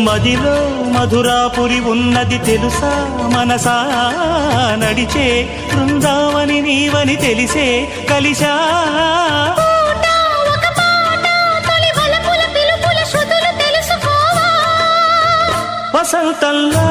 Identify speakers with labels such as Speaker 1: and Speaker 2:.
Speaker 1: మదిలో మధురాపురి ఉన్నది తెలుసా మనసా నడిచే బృందావని నీవని తెలిసే కలిసా వసంతంలా